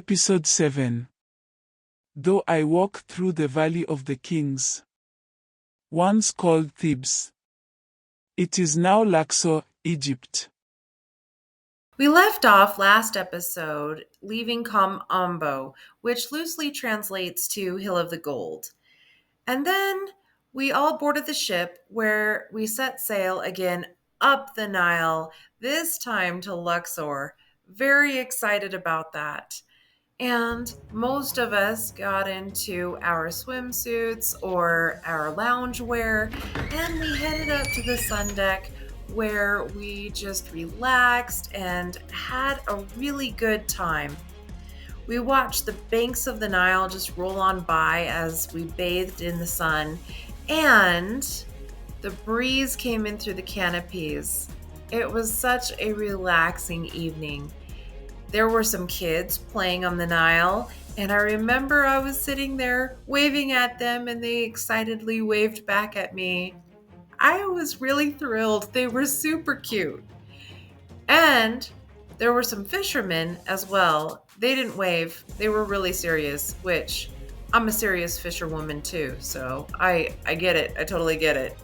Episode 7. Though I walk through the valley of the kings, once called Thebes. It is now Luxor, Egypt. We left off last episode leaving Kom Ombo, which loosely translates to Hill of the Gold. And then we all boarded the ship where we set sail again up the Nile, this time to Luxor. Very excited about that. And most of us got into our swimsuits or our loungewear, and we headed up to the sun deck where we just relaxed and had a really good time. We watched the banks of the Nile just roll on by as we bathed in the sun, and the breeze came in through the canopies. It was such a relaxing evening. There were some kids playing on the Nile, and I remember I was sitting there waving at them, and they excitedly waved back at me. I was really thrilled. They were super cute. And there were some fishermen as well. They didn't wave. They were really serious, which I'm a serious fisherwoman too, so I get it. I totally get it.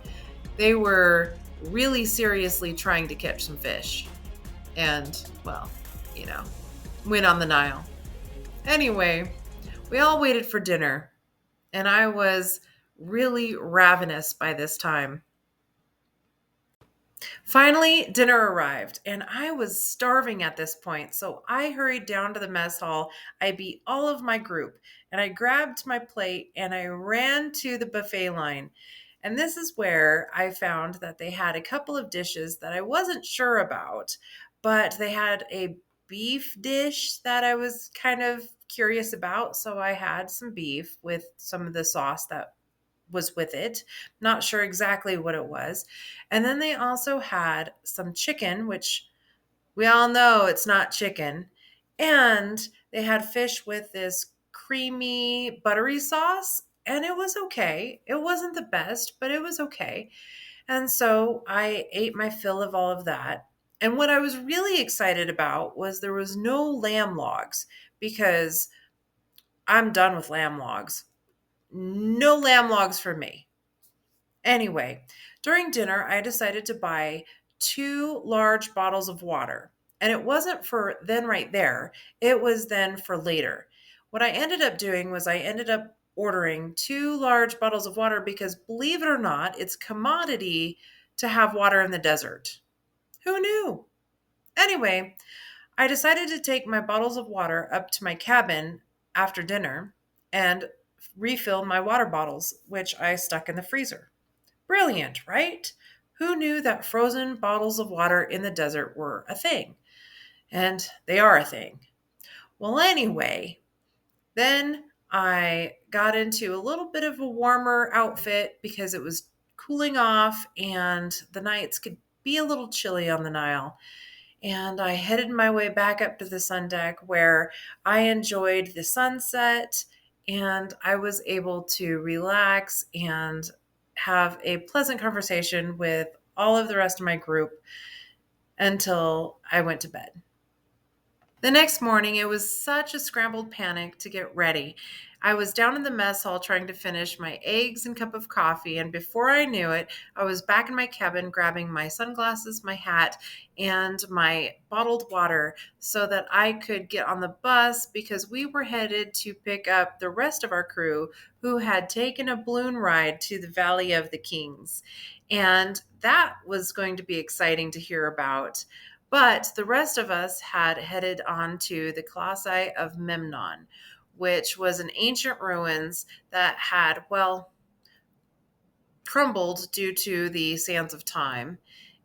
They were really seriously trying to catch some fish. And, well, you know, win on the Nile. Anyway, we all waited for dinner, and I was really ravenous by this time. Finally, dinner arrived, and I was starving at this point, so I hurried down to the mess hall. I beat all of my group, and I grabbed my plate and I ran to the buffet line. And this is where I found that they had a couple of dishes that I wasn't sure about, but they had a beef dish that I was kind of curious about. So I had some beef with some of the sauce that was with it. Not sure exactly what it was. And then they also had some chicken, which we all know it's not chicken. And they had fish with this creamy, buttery sauce. And it was okay. It wasn't the best, but it was okay. And so I ate my fill of all of that. And what I was really excited about was there was no lamb logs because I'm done with lamb logs. No lamb logs for me. Anyway, during dinner, I decided to buy two large bottles of water. And it wasn't for then right there, it was then for later. What I ended up doing was I ended up ordering two large bottles of water because, believe it or not, it's commodity to have water in the desert. Who knew? Anyway, I decided to take my bottles of water up to my cabin after dinner and refill my water bottles, which I stuck in the freezer. Brilliant, right? Who knew that frozen bottles of water in the desert were a thing? And they are a thing. Well, anyway, then I got into a little bit of a warmer outfit because it was cooling off and the nights could be a little chilly on the Nile. And I headed my way back up to the sun deck where I enjoyed the sunset and I was able to relax and have a pleasant conversation with all of the rest of my group until I went to bed. The next morning, it was such a scrambled panic to get ready. I was down in the mess hall trying to finish my eggs and cup of coffee, and before I knew it, I was back in my cabin grabbing my sunglasses, my hat, and my bottled water so that I could get on the bus because we were headed to pick up the rest of our crew who had taken a balloon ride to the Valley of the Kings. And that was going to be exciting to hear about. But the rest of us had headed on to the Colossi of Memnon, which was an ancient ruins that had, well, crumbled due to the sands of time.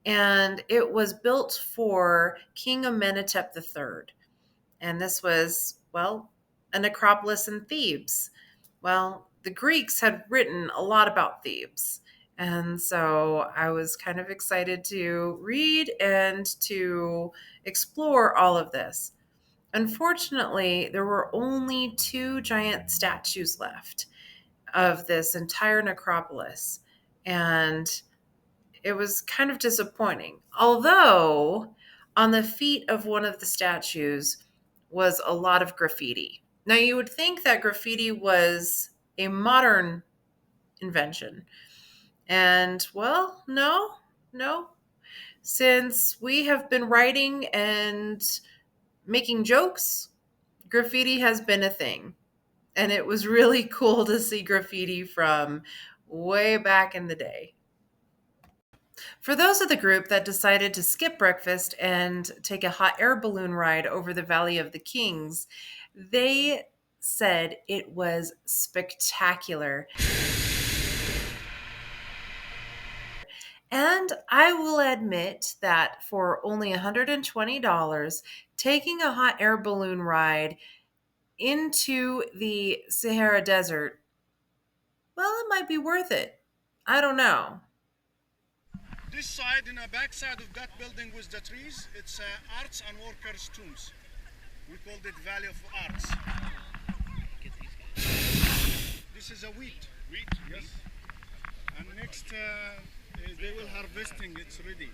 And it was built for King Amenhotep III. And this was, well, a necropolis in Thebes. Well, the Greeks had written a lot about Thebes. And so I was kind of excited to read and to explore all of this. Unfortunately, there were only two giant statues left of this entire necropolis. And it was kind of disappointing. Although, on the feet of one of the statues was a lot of graffiti. Now, you would think that graffiti was a modern invention. And, well, no. Since we have been writing and making jokes, graffiti has been a thing. And it was really cool to see graffiti from way back in the day. For those of the group that decided to skip breakfast and take a hot air balloon ride over the Valley of the Kings, they said it was spectacular. And I will admit that for only $120, taking a hot air balloon ride into the Sahara Desert, well, it might be worth it. I don't know. This side, in the back side of that building with the trees, it's arts and workers' tombs. We called it Valley of Arts. This is a wheat. Wheat? Yes. And next, they will harvesting. It's ready.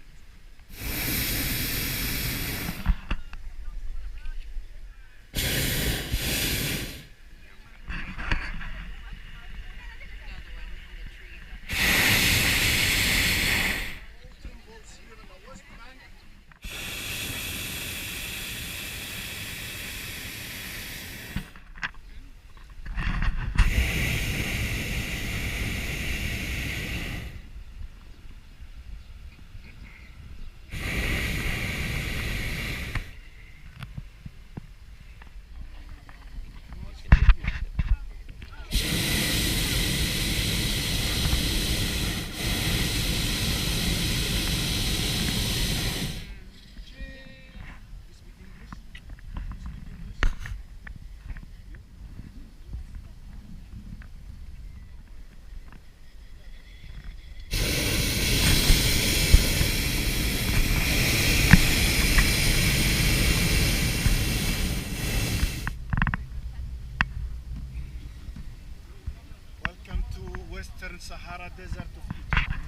Western Sahara Desert of Egypt.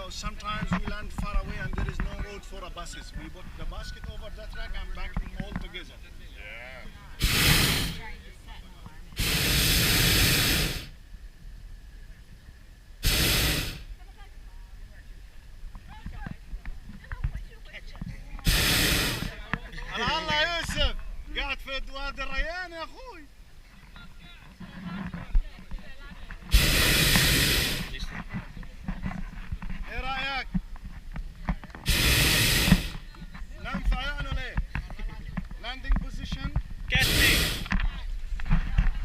Sometimes we land far away and there is no road for the buses. We put the basket over that track and back all together. هلا يا يوسف قاعد في وادي الريان يا اخوي. ايه رايك؟ ننفع يعني ولا ايه؟ لاندنج بوزيشن كاتبين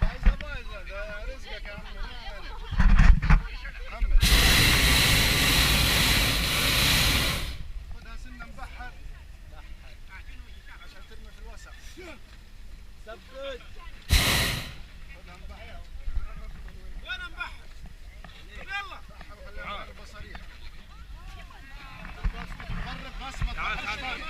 بايظه ده رزقك يا عمي. محمد خدها سنه مبحر عشان ترمي في الوسع. ثبت خدها مبحر. وانا مبحر. يلا خليها بصريح. تعال تعال.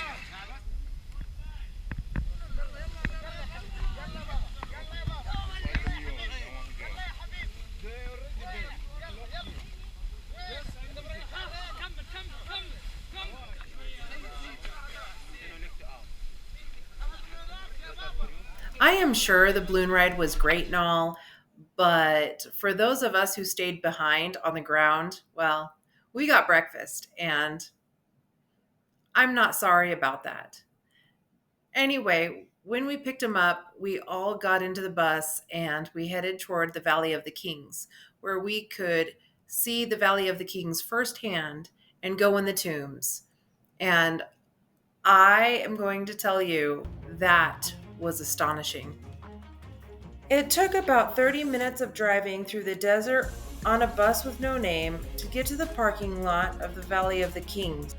I am sure the balloon ride was great and all, but for those of us who stayed behind on the ground, well, we got breakfast, and I'm not sorry about that. Anyway, when we picked him up, we all got into the bus and we headed toward the Valley of the Kings, where we could see the Valley of the Kings firsthand and go in the tombs. And I am going to tell you that was astonishing. It took about 30 minutes of driving through the desert on a bus with no name to get to the parking lot of the Valley of the Kings.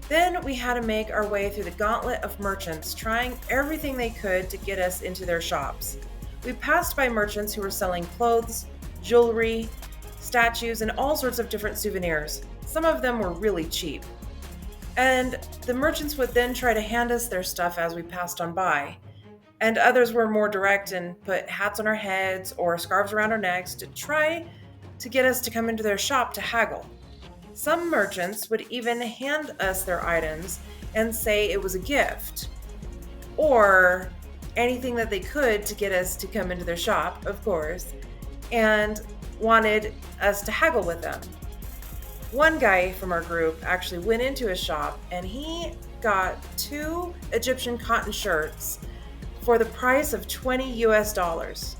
Then we had to make our way through the gauntlet of merchants, trying everything they could to get us into their shops. We passed by merchants who were selling clothes, jewelry, statues, and all sorts of different souvenirs. Some of them were really cheap. And the merchants would then try to hand us their stuff as we passed on by. And others were more direct and put hats on our heads or scarves around our necks to try to get us to come into their shop to haggle. Some merchants would even hand us their items and say it was a gift, or anything that they could to get us to come into their shop, of course, and wanted us to haggle with them. One guy from our group actually went into his shop and he got 2 Egyptian cotton shirts for the price of $20.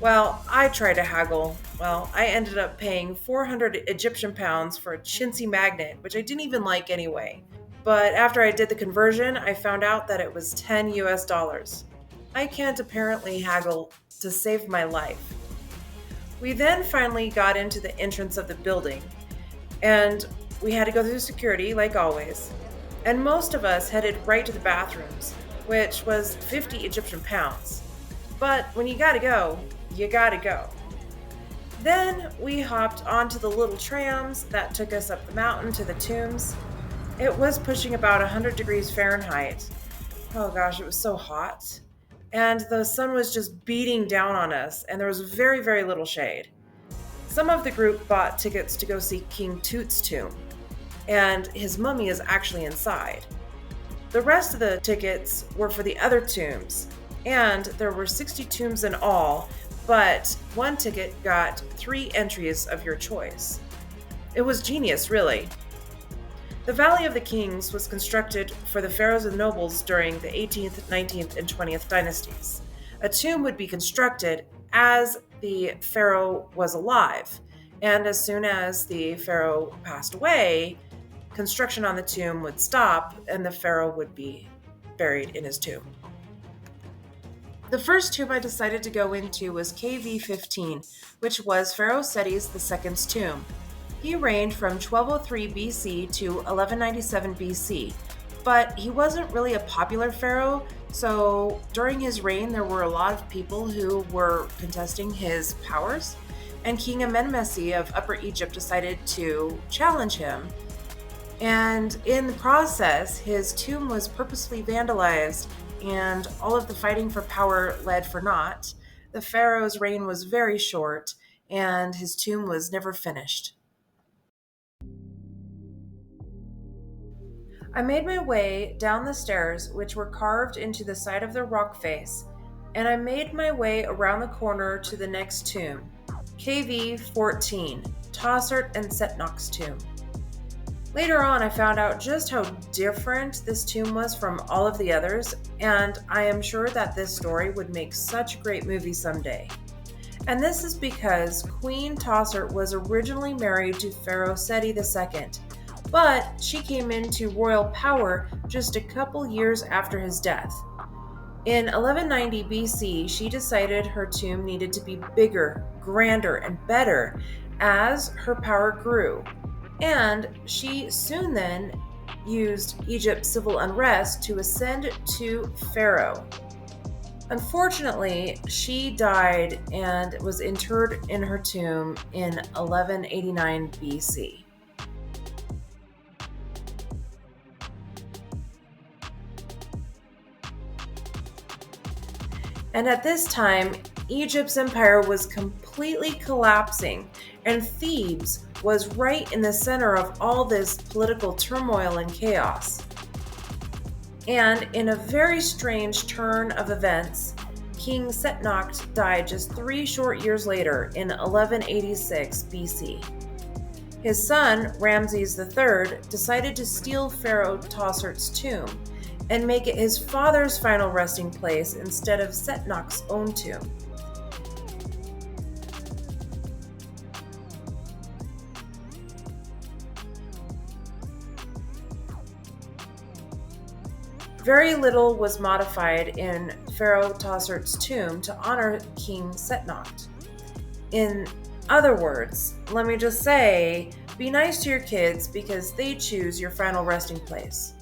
Well, I tried to haggle. Well, I ended up paying 400 Egyptian pounds for a chintzy magnet, which I didn't even like anyway. But after I did the conversion, I found out that it was $10. I can't apparently haggle to save my life. We then finally got into the entrance of the building, and we had to go through security like always. And most of us headed right to the bathrooms, which was 50 Egyptian pounds. But when you gotta go, you gotta go. Then we hopped onto the little trams that took us up the mountain to the tombs. It was pushing about 100 degrees Fahrenheit. Oh gosh, it was so hot. And the sun was just beating down on us, and there was very, very little shade. Some of the group bought tickets to go see King Tut's tomb, and his mummy is actually inside. The rest of the tickets were for the other tombs, and there were 60 tombs in all, but one ticket got 3 entries of your choice. It was genius, really. The Valley of the Kings was constructed for the pharaohs and nobles during the 18th, 19th, and 20th dynasties. A tomb would be constructed as the pharaoh was alive, and as soon as the pharaoh passed away, construction on the tomb would stop and the pharaoh would be buried in his tomb. The first tomb I decided to go into was KV-15, which was Pharaoh Seti II's tomb. He reigned from 1203 BC to 1197 BC, but he wasn't really a popular pharaoh, so during his reign there were a lot of people who were contesting his powers, and King Amenmesi of Upper Egypt decided to challenge him. And in the process, his tomb was purposely vandalized, and all of the fighting for power led for naught. The pharaoh's reign was very short, and his tomb was never finished. I made my way down the stairs, which were carved into the side of the rock face, and I made my way around the corner to the next tomb, KV-14, Tausert and Setnach's tomb. Later on, I found out just how different this tomb was from all of the others, and I am sure that this story would make such a great movie someday. And this is because Queen Tausert was originally married to Pharaoh Seti II, but she came into royal power just a couple years after his death. In 1190 BC, she decided her tomb needed to be bigger, grander, and better as her power grew. And she soon then used Egypt's civil unrest to ascend to Pharaoh. Unfortunately, she died and was interred in her tomb in 1189 BC. And at this time, Egypt's empire was completely collapsing, and Thebes was right in the center of all this political turmoil and chaos. And in a very strange turn of events, King Setnach died just 3 short years later in 1186 BC. His son, Ramses III, decided to steal Pharaoh Tausert's tomb and make it his father's final resting place instead of Setnach's own tomb. Very little was modified in Pharaoh Tausert's tomb to honor King Setnach. In other words, let me just say, be nice to your kids because they choose your final resting place.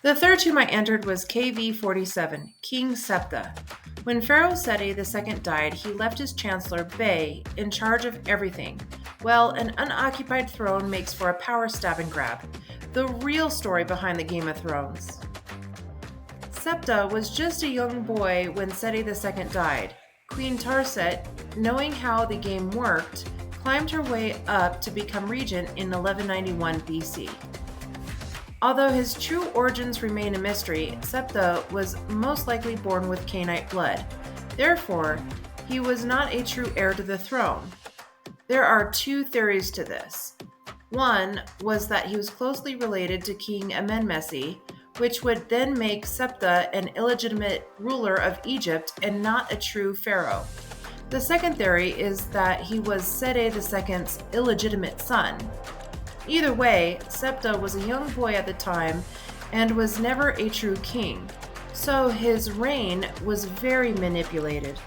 The third tomb I entered was KV-47, King Siptah. When Pharaoh Seti II died, he left his chancellor, Bey, in charge of everything. Well, an unoccupied throne makes for a power stab and grab. The real story behind the Game of Thrones. Siptah was just a young boy when Seti II died. Queen Tausert, knowing how the game worked, climbed her way up to become regent in 1191 BC. Although his true origins remain a mystery, Siptah was most likely born with Canaanite blood. Therefore, he was not a true heir to the throne. There are two theories to this. One was that he was closely related to King Amenmesse, which would then make Siptah an illegitimate ruler of Egypt and not a true pharaoh. The second theory is that he was Seti II's illegitimate son. Either way, Siptah was a young boy at the time and was never a true king, so his reign was very manipulated.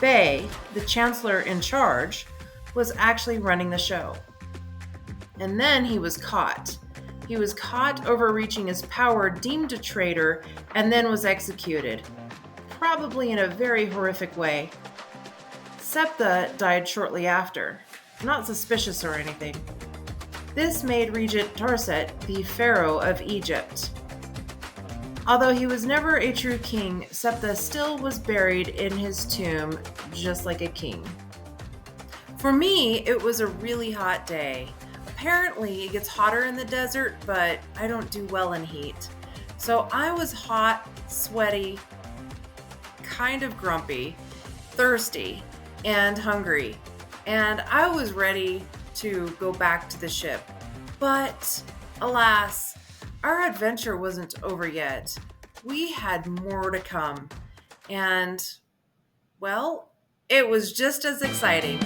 Bey, the chancellor in charge, was actually running the show. And then he was caught. He was caught overreaching his power, deemed a traitor, and then was executed, probably in a very horrific way. Siptah died shortly after, not suspicious or anything. This made Regent Tausert the Pharaoh of Egypt. Although he was never a true king, Siptah still was buried in his tomb just like a king. For me, it was a really hot day. Apparently, it gets hotter in the desert, but I don't do well in heat. So I was hot, sweaty, kind of grumpy, thirsty, and hungry. And I was ready to go back to the ship. But alas, our adventure wasn't over yet. We had more to come. And, well, it was just as exciting.